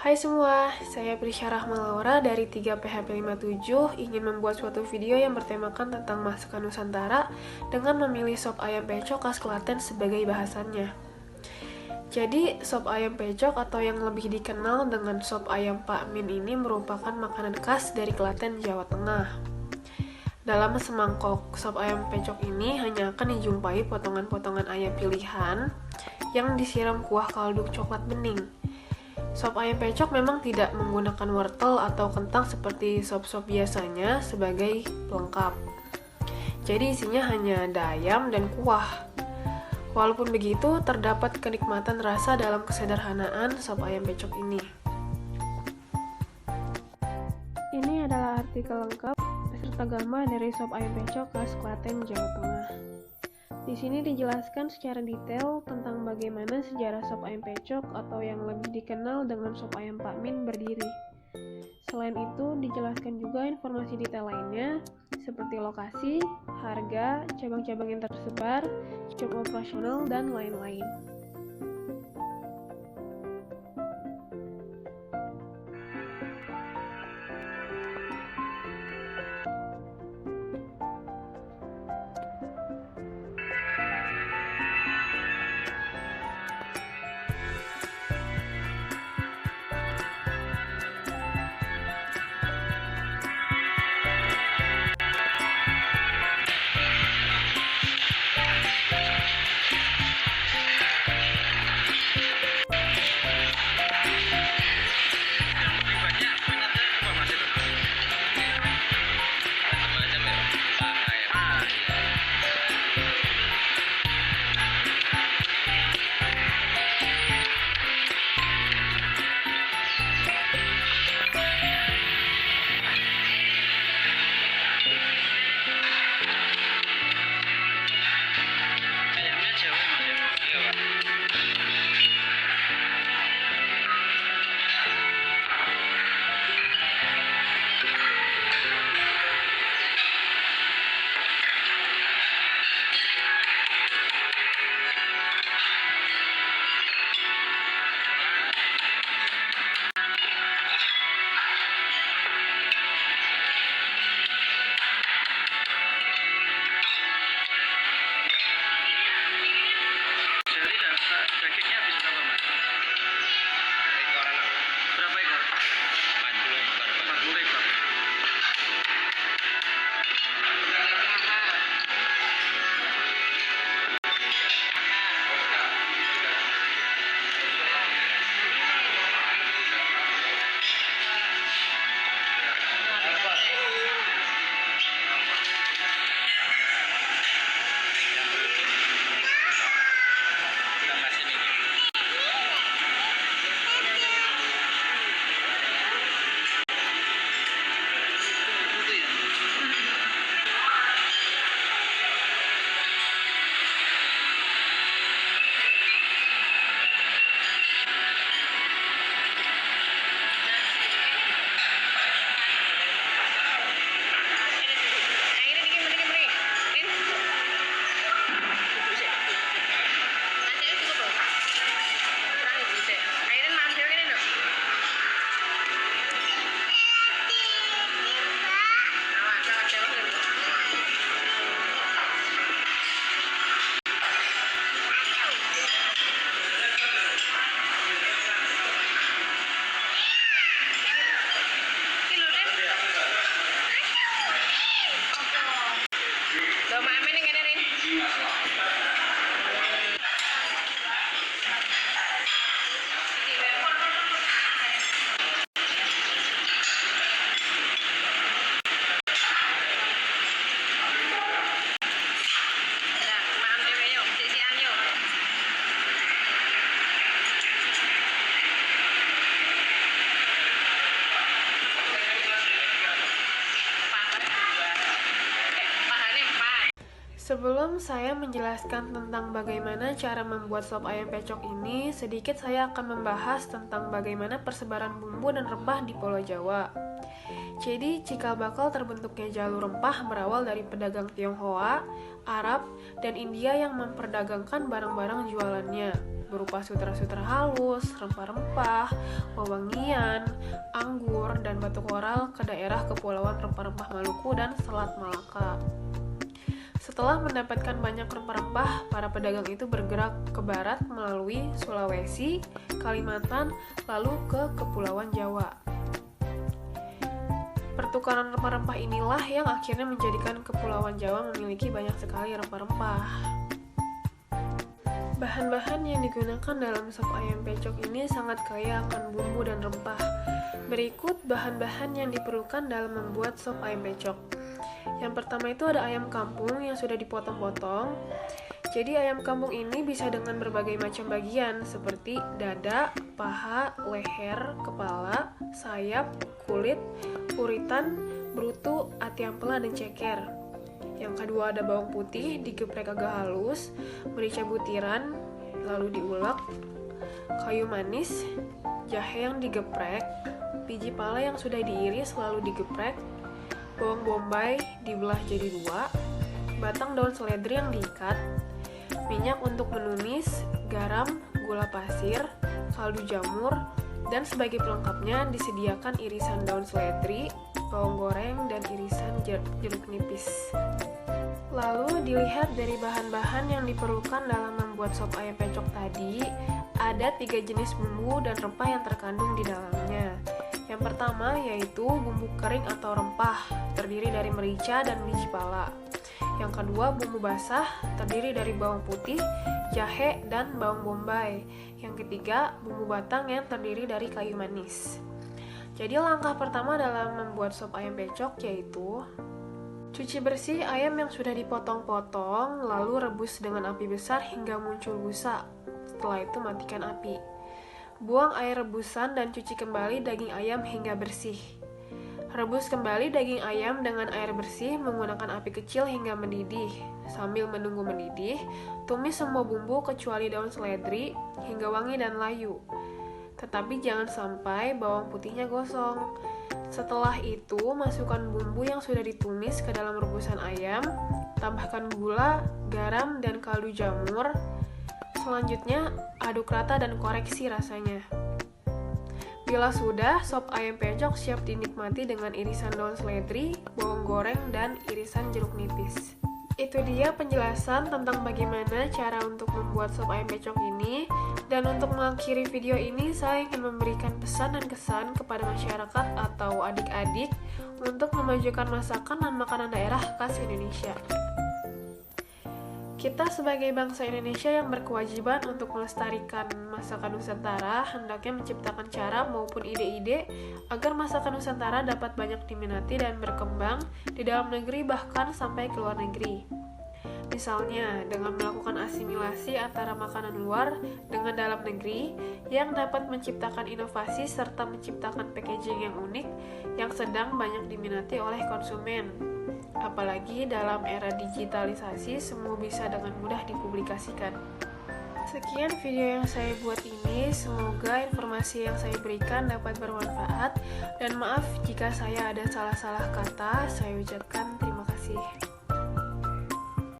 Hai semua, saya Prisya Rahma Laura dari 3PHP57 ingin membuat suatu video yang bertemakan tentang masakan Nusantara dengan memilih sop ayam pecok khas Klaten sebagai bahasannya. Jadi, sop ayam pecok atau yang lebih dikenal dengan sop ayam Pak Min ini merupakan makanan khas dari Klaten, Jawa Tengah. Dalam semangkok sop ayam pecok ini hanya akan dijumpai potongan-potongan ayam pilihan yang disiram kuah kaldu coklat bening. Sop ayam pecok memang tidak menggunakan wortel atau kentang seperti sop-sop biasanya sebagai pelengkap. Jadi isinya hanya ada ayam dan kuah. Walaupun begitu, terdapat kenikmatan rasa dalam kesederhanaan sop ayam pecok ini. Ini adalah artikel lengkap beserta gambar dari sop ayam pecok khas Klaten, Jawa Tengah. Di sini dijelaskan secara detail tentang bagaimana sejarah sop ayam pecok atau yang lebih dikenal dengan sop ayam Pak Min berdiri. Selain itu, dijelaskan juga informasi detail lainnya seperti lokasi, harga, cabang-cabang yang tersebar, jam operasional, dan lain-lain. Sebelum saya menjelaskan tentang bagaimana cara membuat sop ayam pecok ini, sedikit saya akan membahas tentang bagaimana persebaran bumbu dan rempah di Pulau Jawa. Jadi, cikal bakal terbentuknya jalur rempah berawal dari pedagang Tionghoa, Arab, dan India yang memperdagangkan barang-barang jualannya, berupa sutra-sutra halus, rempah-rempah, kewangian, anggur, dan batu koral ke daerah Kepulauan Rempah-Rempah Maluku dan Selat Malaka. Setelah mendapatkan banyak rempah-rempah, para pedagang itu bergerak ke barat melalui Sulawesi, Kalimantan, lalu ke Kepulauan Jawa. Pertukaran rempah-rempah inilah yang akhirnya menjadikan Kepulauan Jawa memiliki banyak sekali rempah-rempah. Bahan-bahan yang digunakan dalam sop ayam pecok ini sangat kaya akan bumbu dan rempah. Berikut bahan-bahan yang diperlukan dalam membuat sop ayam pecok. Yang pertama itu ada ayam kampung yang sudah dipotong-potong. Jadi ayam kampung ini bisa dengan berbagai macam bagian seperti dada, paha, leher, kepala, sayap, kulit, uritan, brutu, ati ampela, dan ceker. Yang kedua ada bawang putih digeprek agak halus, merica butiran, lalu diulek, kayu manis, jahe yang digeprek, biji pala yang sudah diiris lalu digeprek, bawang bombay dibelah jadi 2, batang daun seledri yang diikat, minyak untuk menumis, garam, gula pasir, kaldu jamur, dan sebagai pelengkapnya disediakan irisan daun seledri, bawang goreng, dan irisan jeruk nipis. Lalu dilihat dari bahan-bahan yang diperlukan dalam membuat sop ayam pecok tadi, ada 3 jenis bumbu dan rempah yang terkandung di dalamnya. Yang pertama yaitu bumbu kering atau rempah, terdiri dari merica dan biji pala. Yang kedua bumbu basah, terdiri dari bawang putih, jahe, dan bawang bombay. Yang ketiga bumbu batang yang terdiri dari kayu manis. Jadi langkah pertama dalam membuat sop ayam pecok yaitu cuci bersih ayam yang sudah dipotong-potong, lalu rebus dengan api besar hingga muncul busa. Setelah itu matikan api. Buang air rebusan dan cuci kembali daging ayam hingga bersih. Rebus kembali daging ayam dengan air bersih menggunakan api kecil hingga mendidih. Sambil menunggu mendidih, tumis semua bumbu kecuali daun seledri hingga wangi dan layu. Tetapi jangan sampai bawang putihnya gosong. Setelah itu, masukkan bumbu yang sudah ditumis ke dalam rebusan ayam, tambahkan gula, garam, dan kaldu jamur. Selanjutnya, aduk rata dan koreksi rasanya. Bila sudah, sop ayam pecok siap dinikmati dengan irisan daun seledri, bawang goreng, dan irisan jeruk nipis. Itu dia penjelasan tentang bagaimana cara untuk membuat sop ayam pecok ini. Dan untuk mengakhiri video ini, saya ingin memberikan pesan dan kesan kepada masyarakat atau adik-adik untuk memajukan masakan dan makanan daerah khas Indonesia. Kita sebagai bangsa Indonesia yang berkewajiban untuk melestarikan masakan Nusantara, hendaknya menciptakan cara maupun ide-ide agar masakan Nusantara dapat banyak diminati dan berkembang di dalam negeri bahkan sampai ke luar negeri. Misalnya, dengan melakukan asimilasi antara makanan luar dengan dalam negeri yang dapat menciptakan inovasi serta menciptakan packaging yang unik yang sedang banyak diminati oleh konsumen. Apalagi dalam era digitalisasi, semua bisa dengan mudah dipublikasikan. Sekian video yang saya buat ini, semoga informasi yang saya berikan dapat bermanfaat, dan maaf jika saya ada salah-salah kata, saya ucapkan terima kasih.